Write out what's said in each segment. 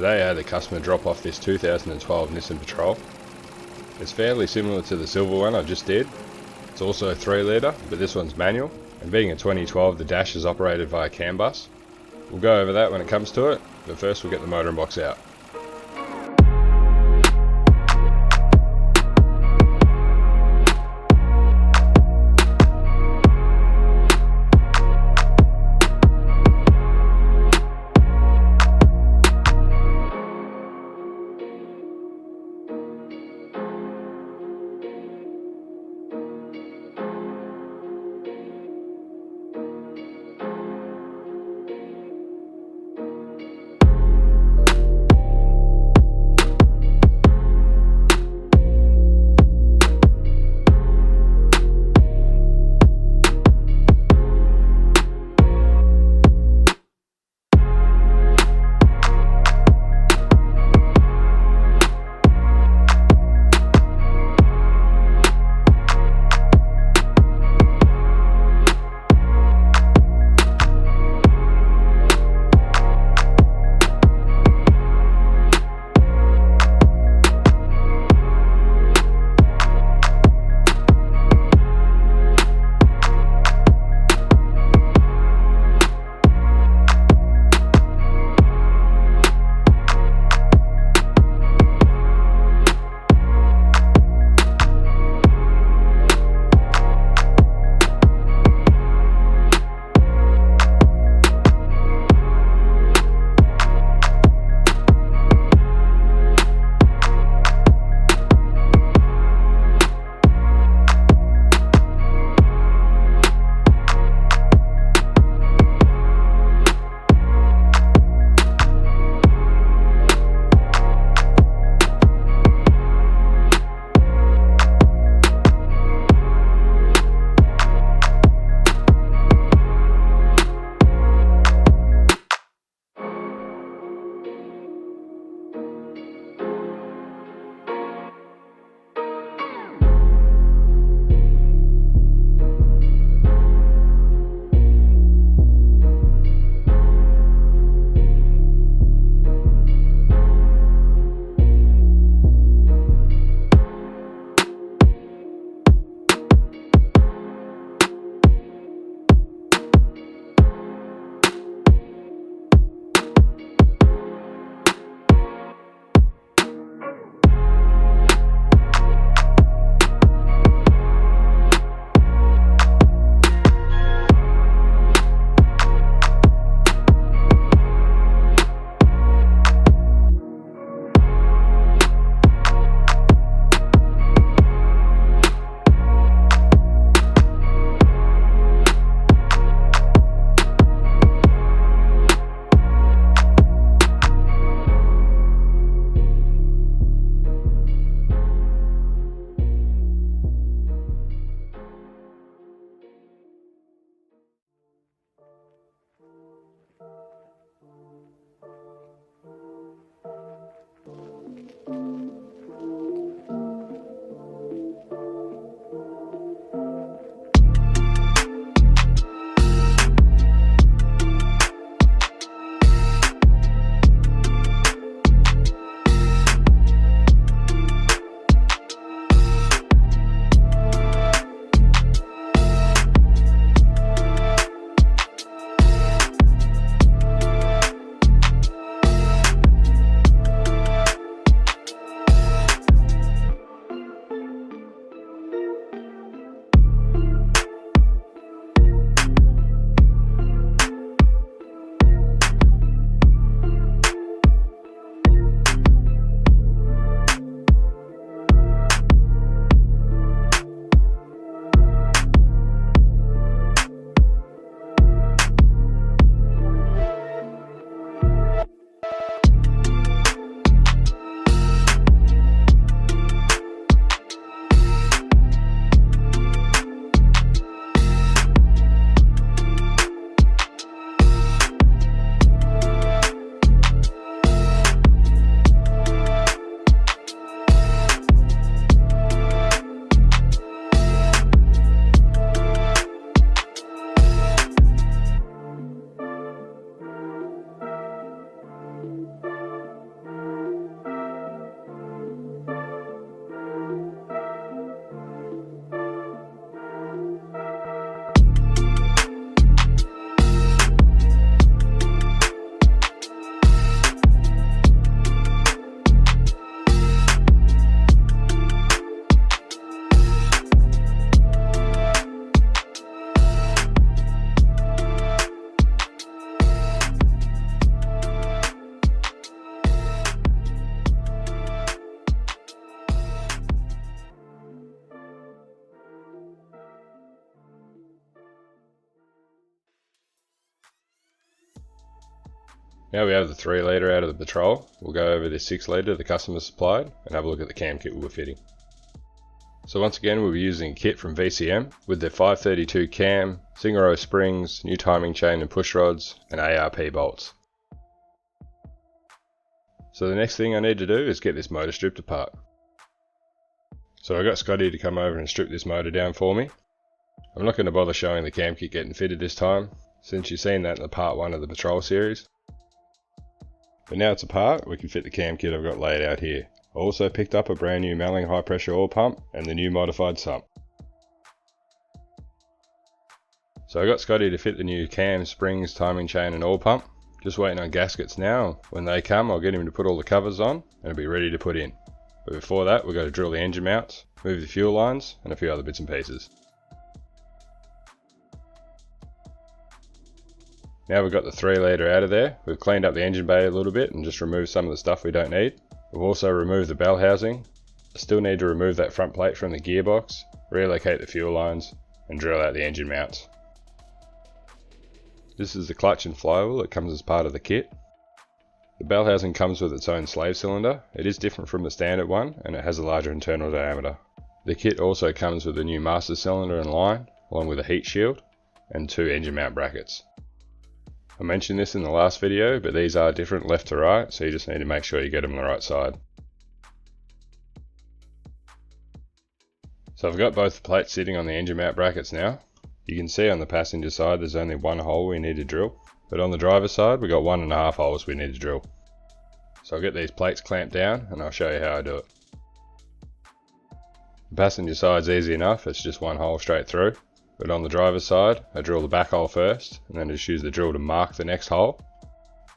Today I had a customer drop off this 2012 Nissan Patrol. It's fairly similar to the silver one I just did. It's also a 3 litre, but this one's manual, and being a 2012 the dash is operated via CAN bus. We'll go over that when it comes to it, but first we'll get the motor and box out. Now we have the 3 litre out of the Patrol, we'll go over this 6 litre the customer supplied and have a look at the cam kit we were fitting. So once again we'll be using a kit from VCM with their 532 cam, single row springs, new timing chain and push rods, and ARP bolts. So the next thing I need to do is get this motor stripped apart. So I got Scotty to come over and strip this motor down for me. I'm not going to bother showing the cam kit getting fitted this time, since you've seen that in the part 1 of the Patrol series. But now it's apart, we can fit the cam kit I've got laid out here. I also picked up a brand new Melling high pressure oil pump and the new modified sump. So I got Scotty to fit the new cam, springs, timing chain and oil pump. Just waiting on gaskets now. When they come I'll get him to put all the covers on and it'll be ready to put in. But before that we've got to drill the engine mounts, move the fuel lines and a few other bits and pieces. Now we've got the 3 litre out of there, we've cleaned up the engine bay a little bit and just removed some of the stuff we don't need. We've also removed the bell housing. I still need to remove that front plate from the gearbox, relocate the fuel lines and drill out the engine mounts. This is the clutch and flywheel that comes as part of the kit. The bell housing comes with its own slave cylinder. It is different from the standard one and it has a larger internal diameter. The kit also comes with a new master cylinder and line, along with a heat shield and 2 engine mount brackets. I mentioned this in the last video, but these are different left to right, so you just need to make sure you get them on the right side. So I've got both the plates sitting on the engine mount brackets now. You can see on the passenger side there's only 1 hole we need to drill, but on the driver's side we've got 1.5 holes we need to drill. So I'll get these plates clamped down and I'll show you how I do it. The passenger side's easy enough, it's just 1 hole straight through. But on the driver's side, I drill the back hole first, and then just use the drill to mark the next hole.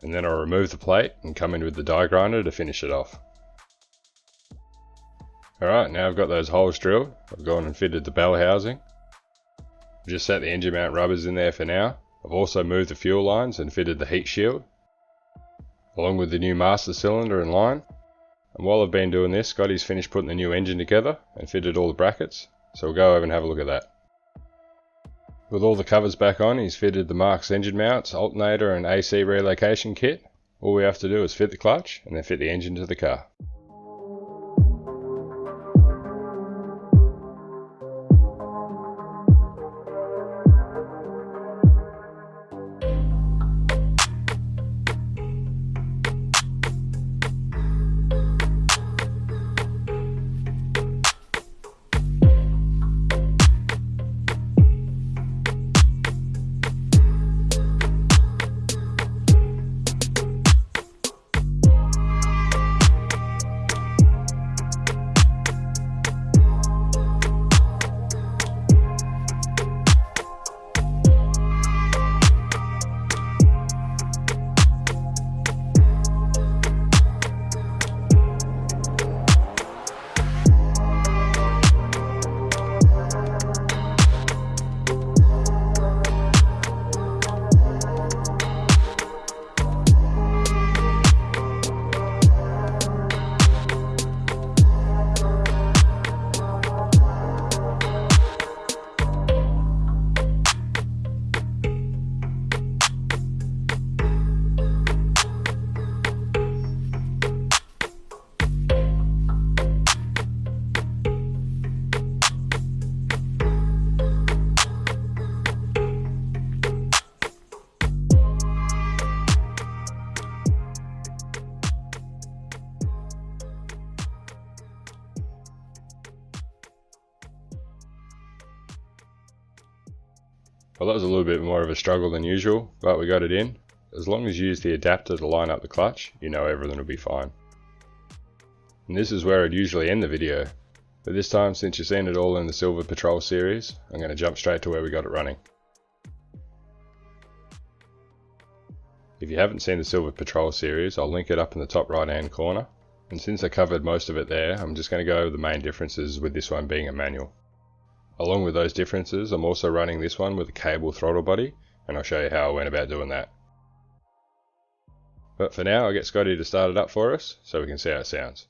And then I'll remove the plate and come in with the die grinder to finish it off. Alright, now I've got those holes drilled, I've gone and fitted the bell housing. I've just set the engine mount rubbers in there for now. I've also moved the fuel lines and fitted the heat shield, along with the new master cylinder and line. And while I've been doing this, Scotty's finished putting the new engine together and fitted all the brackets, so we'll go over and have a look at that. With all the covers back on, he's fitted the Mark's engine mounts, alternator and AC relocation kit. All we have to do is fit the clutch and then fit the engine to the car. Well, that was a little bit more of a struggle than usual, but we got it in. As long as you use the adapter to line up the clutch, you know everything will be fine. And this is where I'd usually end the video, but this time, since you've seen it all in the Silver Patrol series, I'm going to jump straight to where we got it running. If you haven't seen the Silver Patrol series, I'll link it up in the top right hand corner, and since I covered most of it there, I'm just going to go over the main differences with this one being a manual. Along with those differences, I'm also running this one with a cable throttle body, and I'll show you how I went about doing that. But for now, I'll get Scotty to start it up for us, so we can see how it sounds.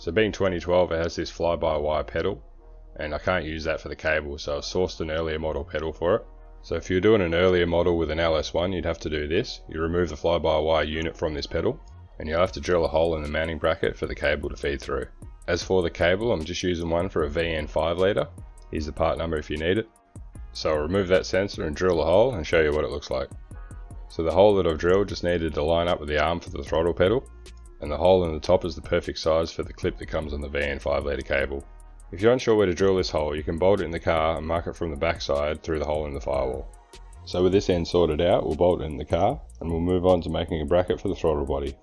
So being 2012, it has this fly-by-wire pedal, and I can't use that for the cable, so I've sourced an earlier model pedal for it. So if you're doing an earlier model with an Ls1, you'd have to do this. You remove the fly-by-wire unit from this pedal, and you'll have to drill a hole in the mounting bracket for the cable to feed through. As for the cable, I'm just using one for a VN 5 litre. Here's the part number if you need it. So I'll remove that sensor and drill a hole and show you what it looks like. So the hole that I've drilled just needed to line up with the arm for the throttle pedal, and the hole in the top is the perfect size for the clip that comes on the VN 5 litre cable. If you're unsure where to drill this hole, you can bolt it in the car and mark it from the back side through the hole in the firewall. So with this end sorted out, we'll bolt it in the car and we'll move on to making a bracket for the throttle body.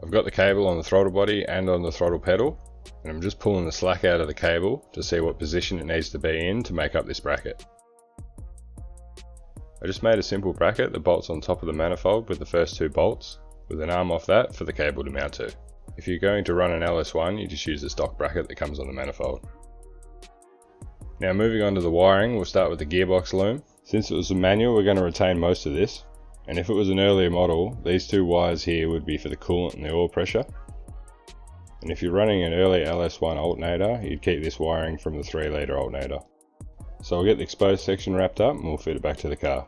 I've got the cable on the throttle body and on the throttle pedal, and I'm just pulling the slack out of the cable to see what position it needs to be in to make up this bracket. I just made a simple bracket that bolts on top of the manifold with the first two bolts, with an arm off that for the cable to mount to. If you're going to run an Ls1, you just use the stock bracket that comes on the manifold. Now moving on to the wiring, we'll start with the gearbox loom. Since it was a manual, we're going to retain most of this, and if it was an earlier model, these two wires here would be for the coolant and the oil pressure. And if you're running an early Ls1 alternator, you'd keep this wiring from the 3 litre alternator. So I'll get the exposed section wrapped up and we'll fit it back to the car.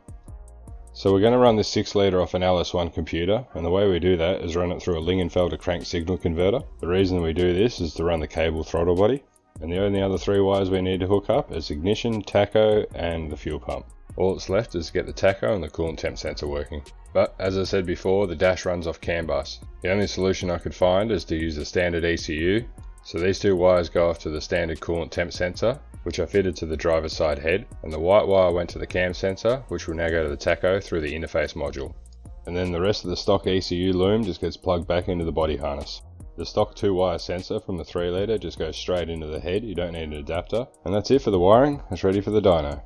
So we're going to run this 6 litre off an Ls1 computer, and the way we do that is run it through a Lingenfelder crank signal converter. The reason we do this is to run the cable throttle body, and the only other 3 wires we need to hook up is ignition, tacho and the fuel pump. All that's left is to get the tacho and the coolant temp sensor working. But as I said before, the dash runs off CAN bus. The only solution I could find is to use the standard ECU, so these 2 wires go off to the standard coolant temp sensor, which I fitted to the driver's side head, and the white wire went to the cam sensor, which will now go to the tacho through the interface module. And then the rest of the stock ECU loom just gets plugged back into the body harness. The stock 2-wire sensor from the 3 litre just goes straight into the head, you don't need an adapter. And that's it for the wiring, it's ready for the dyno.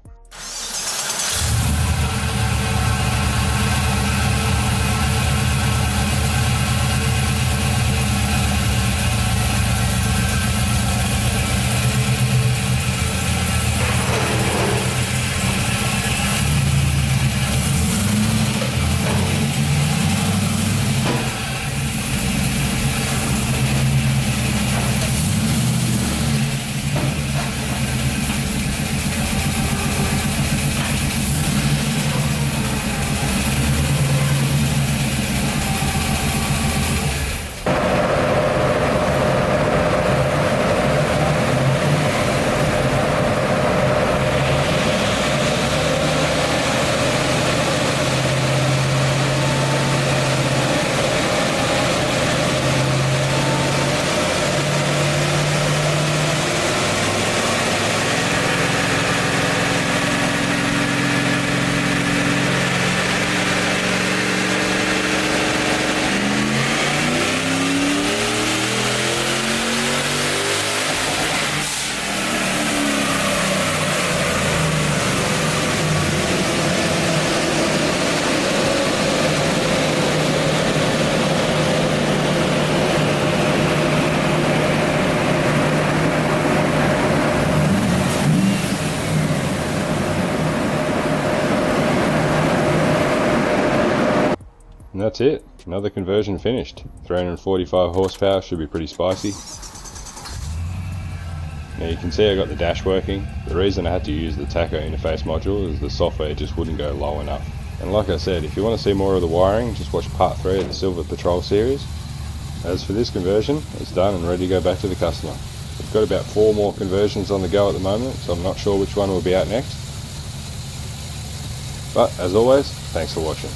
And that's it, another conversion finished. 345 horsepower, should be pretty spicy. Now you can see I got the dash working. The reason I had to use the tacho interface module is the software just wouldn't go low enough. And like I said, if you want to see more of the wiring, just watch part 3 of the Silver Patrol series. As for this conversion, it's done and ready to go back to the customer. We've got about 4 more conversions on the go at the moment, so I'm not sure which one will be out next. But as always, thanks for watching.